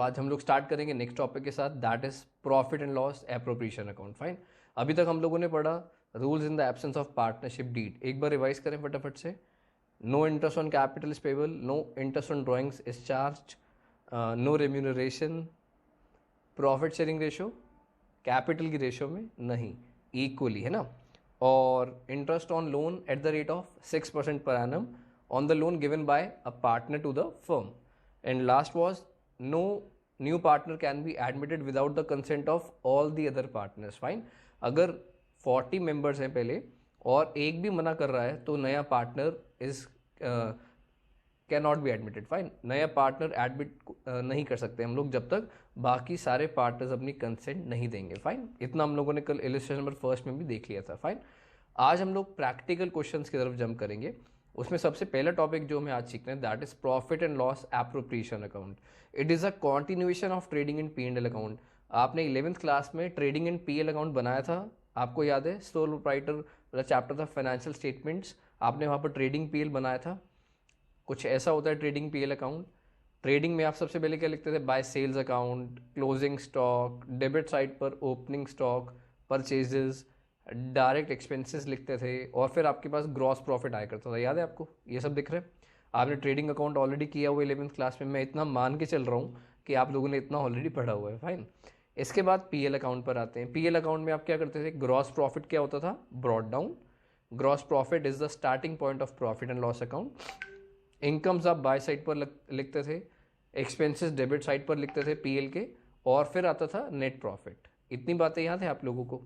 आज हम लोग स्टार्ट करेंगे नेक्स्ट टॉपिक के साथ, that is profit and loss appropriation account. Fine, अभी तक हम लोगों ने पढ़ा rules in the absence of partnership deed. एक बार रिवाइज करें फटाफट से। No interest on capital is payable, no interest on drawings is charge, no remuneration, profit sharing ratio capital की रेशो में नहीं, इक्वली है ना, और interest on loan at the rate of 6% per annum on the loan given by a partner to the firm. And last was no new partner can be admitted without the consent of all the other partners. Fine, अगर 40 members हैं पहले और एक भी मना कर रहा है तो नया partner is can not be admitted. Fine, नया पार्टनर एडमिट नहीं कर सकते हम लोग जब तक बाकी सारे पार्टनर्स अपनी कंसेंट नहीं देंगे। फाइन, इतना हम लोगों ने कल इलस्ट्रेशन नंबर फर्स्ट में भी देख लिया था। फाइन, आज हम लोग प्रैक्टिकल क्वेश्चंस की तरफ जंप करेंगे। उसमें सबसे पहला टॉपिक जो हमें आज सीखना है that is profit and loss appropriation account. It is a continuation of trading in P and L account. आपने 11th क्लास में trading in P L account बनाया था, आपको याद है, सोल प्रोप्राइटर वाला चैप्टर था फाइनेंशियल स्टेटमेंट्स, आपने वहाँ पर ट्रेडिंग पी एल बनाया था। कुछ ऐसा होता है trading P L account. Trading में आप सबसे पहले क्या लिखते थे, by sales account, closing stock, debit side पर opening stock, purchases, direct expenses लिखते थे, और फिर आपके पास ग्रॉस प्रॉफिट आया करता था। याद है आपको, ये सब दिख रहा है। आपने ट्रेडिंग अकाउंट ऑलरेडी किया हुआ 11th क्लास में, मैं इतना मान के चल रहा हूँ कि आप लोगों ने इतना ऑलरेडी पढ़ा हुआ है। फाइन, इसके बाद पीएल अकाउंट पर आते हैं। पीएल अकाउंट में आप क्या करते थे, ग्रॉस प्रॉफिट क्या होता था, brought down. Gross profit is the starting point of profit and loss account. Incomes आप बाय साइड पर लिखते थे, एक्सपेंसेस डेबिट साइड पर लिखते थे पीएल के, और फिर आता था नेट प्रॉफिट। इतनी बातें याद है आप लोगों को।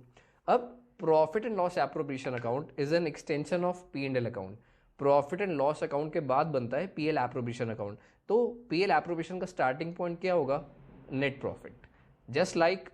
अब profit and loss appropriation account is an extension of P and L account. Profit and loss account के बाद बनता है पीएल एप्रोप्रिएशन अकाउंट। तो पीएल एप्रोप्रिएशन का स्टार्टिंग पॉइंट क्या होगा, net profit. Just like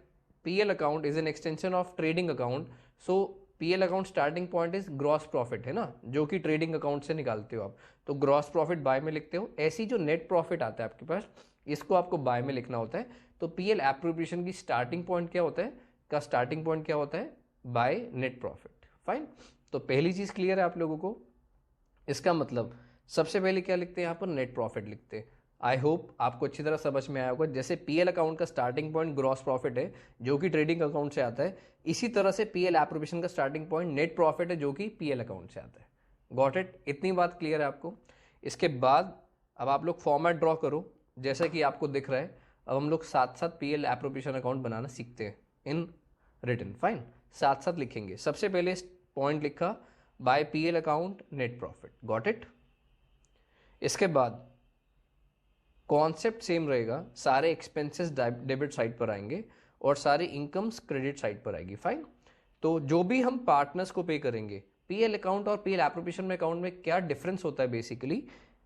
PL account is an extension of trading account, so PL account starting point is gross profit, है ना, जो कि ट्रेडिंग अकाउंट से निकालते हो आप, तो ग्रॉस प्रॉफिट बाय में लिखते हो। ऐसी जो नेट प्रॉफिट आता है आपके पास, इसको आपको बाय में लिखना होता है। तो पीएल एप्रोप्रिएशन की स्टार्टिंग पॉइंट क्या होता है, का स्टार्टिंग पॉइंट क्या होता है, बाय नेट प्रॉफिट। फाइन, तो पहली चीज क्लियर है आप लोगों को। इसका मतलब सबसे पहले क्या लिखते हैं यहाँ पर, नेट प्रॉफिट लिखते हैं। आई होप आपको अच्छी तरह समझ में आया होगा। जैसे पीएल अकाउंट का स्टार्टिंग पॉइंट ग्रॉस प्रॉफिट है जो कि ट्रेडिंग अकाउंट से आता है, इसी तरह से पीएल एप्रोप्रिएशन का स्टार्टिंग पॉइंट नेट प्रॉफिट है जो कि पीएल अकाउंट से आता है। गॉट इट, इतनी बात क्लियर है आपको। इसके बाद अब आप लोग फॉर्मेट ड्रॉ करो, जैसा कि आपको दिख रहा है। अब हम लोग साथ साथ पीएल एप्रोप्रिएशन अकाउंट बनाना सीखते हैं इन रिटन। फाइन, साथ साथ लिखेंगे। सबसे पहले पॉइंट लिखा by PL account net profit, got it. इसके बाद कॉन्सेप्ट सेम रहेगा, सारे एक्सपेंसेस डेबिट साइड पर आएंगे और सारी इनकम्स क्रेडिट साइड पर आएगी। फाइन, तो जो भी हम पार्टनर्स को पे करेंगे, पीएल अकाउंट और पीएल एप्रोप्रिएशन अकाउंट में क्या डिफरेंस होता है बेसिकली।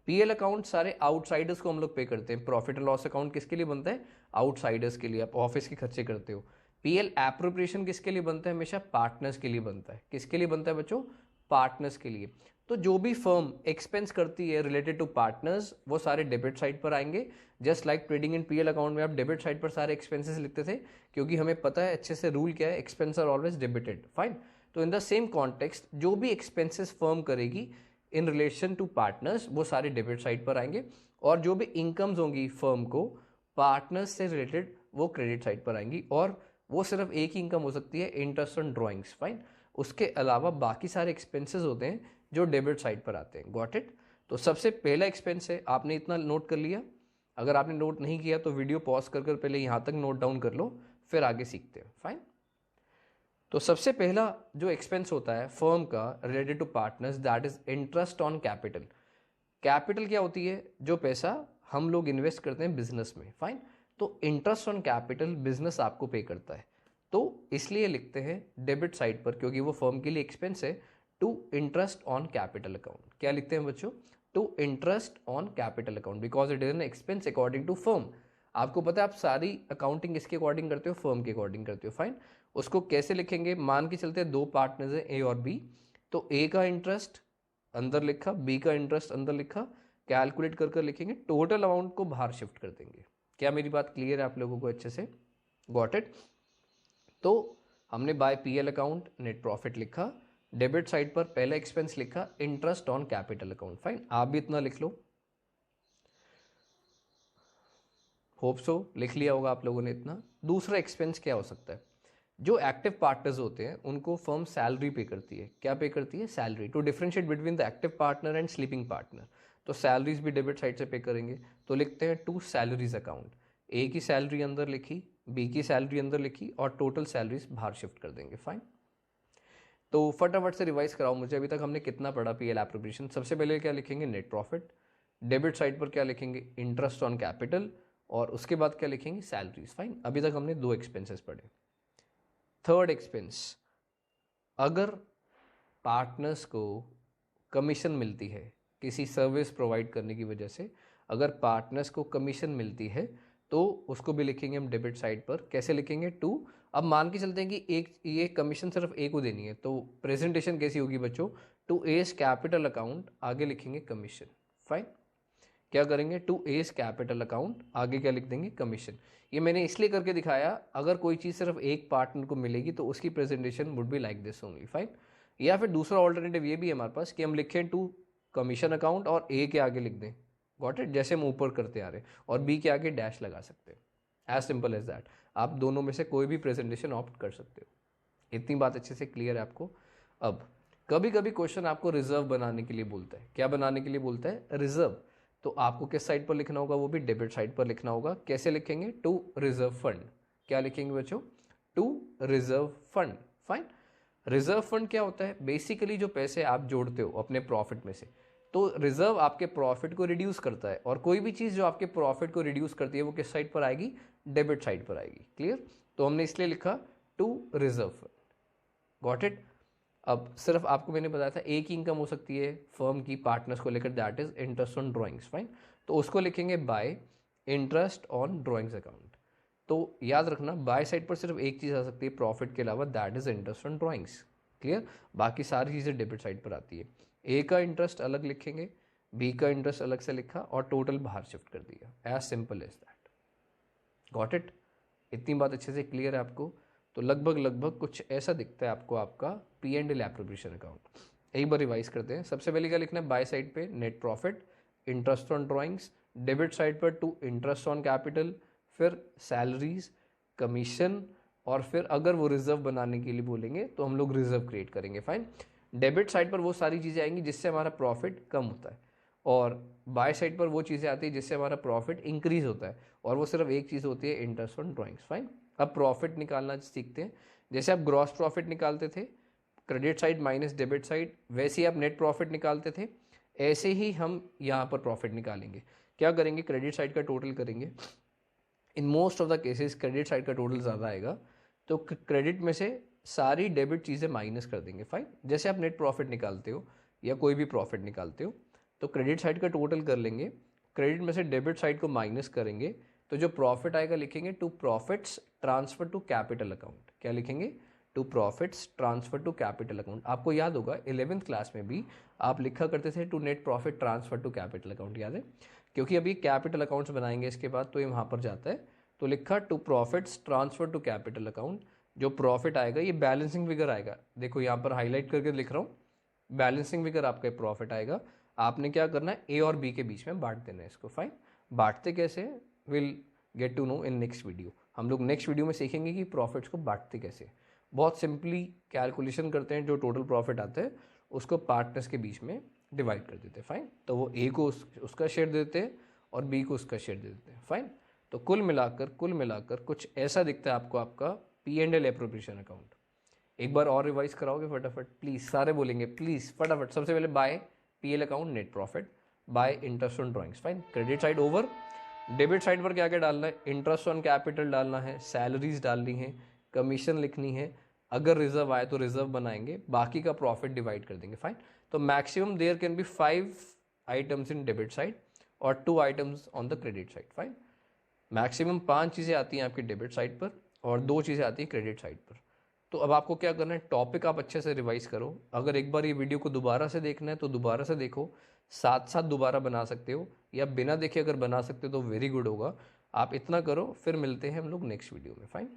पीएल अकाउंट सारे आउटसाइडर्स को हम लोग पे करते हैं। प्रॉफिट एंड लॉस अकाउंट किसके लिए बनता है, आउटसाइडर्स के लिए, आप ऑफिस के खर्चे करते हो। पीएल एप्रोप्रिएशन किसके लिए बनता है, हमेशा पार्टनर्स के लिए बनता है। किसके लिए बनता है बच्चों, पार्टनर्स के लिए। तो जो भी फर्म एक्सपेंस करती है रिलेटेड टू पार्टनर्स, वो सारे डेबिट साइड पर आएंगे। Just like trading in PL account में आप डेबिट साइड पर सारे एक्सपेंसेस लिखते थे, क्योंकि हमें पता है अच्छे से रूल क्या है, expense are always debited. Fine, तो इन द सेम कॉन्टेक्स्ट जो भी एक्सपेंसेस फर्म करेगी इन रिलेशन टू पार्टनर्स, वो सारे डेबिट साइड पर आएंगे, और जो भी इनकम्स होंगी फर्म को पार्टनर्स से रिलेटेड, वो क्रेडिट साइड पर आएंगी। और वो सिर्फ एक ही इनकम हो सकती है, इंटरेस्ट ऑन ड्रॉइंग्स। फाइन, उसके अलावा बाकी सारे एक्सपेंसेस होते हैं जो डेबिट साइड पर आते हैं। Got it. तो सबसे पहला एक्सपेंस है, आपने इतना नोट कर लिया। अगर आपने नोट नहीं किया तो वीडियो पॉज कर पहले यहां तक नोट डाउन कर लो, फिर आगे सीखते हैं। फाइन, तो सबसे पहला जो एक्सपेंस होता है फर्म का related to partners, that is interest on capital. Capital क्या होती है, जो पैसा हम लोग इन्वेस्ट करते हैं बिजनेस में। फाइन, तो इंटरेस्ट ऑन कैपिटल बिजनेस आपको पे करता है, तो इसलिए लिखते हैं डेबिट साइड पर, क्योंकि वो फर्म के लिए एक्सपेंस है। To interest on capital account, क्या लिखते हैं बच्चों, to interest on capital account, because it is an expense according to firm. आपको पता है आप सारी अकाउंटिंग इसके अकॉर्डिंग करते हो, फर्म के अकॉर्डिंग करते हो। फाइन, उसको कैसे लिखेंगे, मान के चलते हैं दो पार्टनर्स हैं ए और बी, तो ए का इंटरेस्ट अंदर लिखा, बी का इंटरेस्ट अंदर लिखा, कैलकुलेट कर लिखेंगे, टोटल अमाउंट को बाहर शिफ्ट कर देंगे। क्या मेरी बात क्लियर है आप लोगों को अच्छे से, गॉट इट। तो हमने by PL account net profit लिखा, डेबिट साइड पर पहला एक्सपेंस लिखा interest on capital account. Fine, आप भी इतना लिख लो। होप सो लिख लिया होगा आप लोगों ने इतना। दूसरा एक्सपेंस क्या हो सकता है, जो एक्टिव पार्टनर्स होते हैं उनको फर्म सैलरी पे करती है। क्या पे करती है, salary, to differentiate between the active partner and sleeping partner. तो सैलरीज भी डेबिट साइड से पे करेंगे, तो लिखते हैं टू सैलरीज अकाउंट। ए की सैलरी अंदर लिखी, बी की सैलरी अंदर लिखी और टोटल सैलरीज बाहर शिफ्ट कर देंगे। फाइन, तो फटाफट से रिवाइज कराओ मुझे, अभी तक हमने कितना पढ़ा पीएल एप्रोप्रिएशन। सबसे पहले क्या लिखेंगे, नेट प्रॉफिट। डेबिट साइड पर क्या लिखेंगे, इंटरेस्ट ऑन कैपिटल। और उसके बाद क्या लिखेंगे, सैलरीज। फाइन, अभी तक हमने 2 एक्सपेंसेस पढ़े। थर्ड एक्सपेंस, अगर पार्टनर्स को कमीशन मिलती है किसी सर्विस प्रोवाइड करने की वजह से, अगर पार्टनर्स को कमीशन मिलती है तो उसको भी लिखेंगे हम डेबिट साइड पर। कैसे लिखेंगे, टू। अब मान के चलते हैं कि एक ये कमीशन सिर्फ ए को देनी है, तो प्रेजेंटेशन कैसी होगी बच्चों, टू एस कैपिटल अकाउंट, आगे लिखेंगे कमीशन। फाइन, क्या करेंगे, टू एस कैपिटल अकाउंट, आगे क्या लिख देंगे, कमीशन। ये मैंने इसलिए करके दिखाया, अगर कोई चीज़ सिर्फ एक पार्टनर को मिलेगी तो उसकी presentation would be like this only. Fine, या फिर दूसरा ऑल्टरनेटिव ये भी है हमारे पास कि हम लिखें टू कमीशन अकाउंट और ए के आगे लिख दें, गॉट इट, जैसे हम ऊपर करते आ रहे हैं, और बी के आगे डैश लगा सकते हैं। As simple as that. आप दोनों में से कोई भी प्रेजेंटेशन ऑप्ट कर सकते हो। इतनी बात अच्छे से क्लियर है आपको। अब कभी कभी क्वेश्चन आपको रिजर्व बनाने के लिए बोलता है। क्या बनाने के लिए बोलता है, रिजर्व। तो आपको किस साइड पर लिखना होगा, वो भी डेबिट साइड पर लिखना होगा। कैसे लिखेंगे, टू रिजर्व फंड। क्या लिखेंगे बच्चों, to reserve fund. Fine, reserve fund क्या होता है, बेसिकली जो पैसे आप जोड़ते हो अपने प्रॉफिट में से, तो रिजर्व आपके प्रॉफिट को रिड्यूस करता है, और कोई भी चीज़ जो आपके प्रॉफिट को रिड्यूस करती है वो किस साइड पर आएगी, डेबिट साइड पर आएगी। क्लियर, तो हमने इसलिए लिखा to reserve fund, got it. अब सिर्फ आपको मैंने बताया था एक ही इनकम हो सकती है फर्म की पार्टनर्स को लेकर, that is interest on drawings. Fine, तो उसको लिखेंगे bye interest on drawings account. तो याद रखना, बाय साइड पर सिर्फ एक चीज़ आ सकती है प्रॉफिट के अलावा, that is interest on drawings. Clear, बाकी सारी चीज़ें डेबिट साइड पर आती है। ए का इंटरेस्ट अलग लिखेंगे, बी का इंटरेस्ट अलग से लिखा और टोटल बाहर शिफ्ट कर दिया। As simple as that, got it. इतनी बात अच्छे से क्लियर है आपको। तो लगभग कुछ ऐसा दिखता है आपको आपका P and L appropriation account. एक बार रिवाइज करते हैं। सबसे पहले क्या लिखना है, बाय साइड पे net profit, interest on drawings, debit side पर टू इंटरेस्ट ऑन कैपिटल, फिर सैलरीज, कमीशन, और फिर अगर वो रिजर्व बनाने के लिए बोलेंगे तो हम लोग रिजर्व क्रिएट करेंगे। फाइन, डेबिट साइड पर वो सारी चीज़ें आएंगी जिससे हमारा प्रॉफिट कम होता है, और बाय साइड पर वो चीज़ें आती है जिससे हमारा प्रॉफिट इंक्रीज होता है, और वो सिर्फ एक चीज़ होती है, इंटरेस्ट ऑन ड्राइंग्स। फाइन, अब प्रॉफिट निकालना सीखते हैं। जैसे आप ग्रॉस प्रॉफिट निकालते थे, credit side minus debit side, वैसे ही आप नेट प्रॉफिट निकालते थे, ऐसे ही हम यहाँ पर प्रॉफिट निकालेंगे। क्या करेंगे, क्रेडिट साइड का टोटल करेंगे। In most of the cases credit side का टोटल ज़्यादा आएगा, तो क्रेडिट में से सारी डेबिट चीज़ें माइनस कर देंगे। फाइन, जैसे आप नेट प्रॉफिट निकालते हो या कोई भी प्रॉफिट निकालते हो, तो क्रेडिट साइड का टोटल कर लेंगे, क्रेडिट में से डेबिट साइड को माइनस करेंगे, तो जो प्रॉफिट आएगा लिखेंगे to profits transfer to capital account. क्या लिखेंगे, to profits transfer to capital account. आपको याद होगा 11th क्लास में भी आप लिखा करते थे to net profit transfer to capital account, याद है, क्योंकि अभी कैपिटल अकाउंट्स बनाएंगे इसके बाद, तो ये वहाँ पर जाता है। तो लिखा to profits transfer to capital account. जो प्रॉफिट आएगा ये बैलेंसिंग फिगर आएगा, देखो यहाँ पर हाईलाइट करके लिख रहा हूँ, बैलेंसिंग फिगर आपका प्रॉफिट आएगा। आपने क्या करना है, ए और बी के बीच में बांट देना है इसको। फाइन, बांटते कैसे, will get to know in next video. हम लोग नेक्स्ट वीडियो में सीखेंगे कि प्रॉफिट्स को बांटते कैसे। बहुत सिंपली कैलकुलेशन करते हैं, जो टोटल प्रॉफिट आता है उसको पार्टनर्स के बीच में डिवाइड कर देते हैं। फाइन, तो वो ए को उसका शेयर देते हैं और बी को उसका शेयर दे देते हैं। फाइन, तो कुल मिलाकर कुछ ऐसा दिखता है आपको आपका P and L appropriation account. एक बार और रिवाइज कराओगे फटाफट प्लीज, सारे बोलेंगे प्लीज फटाफट। सबसे पहले by P L account net profit, bye interest on drawings. Fine, credit side over, debit side पर क्या क्या डालना है, इंटरेस्ट ऑन कैपिटल डालना है, सैलरीज डालनी है, कमीशन लिखनी है, अगर रिजर्व आए तो रिजर्व बनाएंगे, बाकी का प्रॉफिट डिवाइड कर देंगे। फाइन, तो maximum there can be 5 items in debit side और 2 items on the credit side. Fine, maximum 5 चीज़ें आती हैं आपकी डेबिट साइड पर और 2 चीज़ें आती हैं क्रेडिट साइड पर। तो अब आपको क्या करना है, टॉपिक आप अच्छे से रिवाइज करो। अगर एक बार ये वीडियो को दोबारा से देखना है तो दोबारा से देखो, साथ साथ दोबारा बना सकते हो, या बिना देखे अगर बना सकते हो तो वेरी गुड होगा। आप इतना करो, फिर मिलते हैं हम लोग नेक्स्ट वीडियो में। फाइन।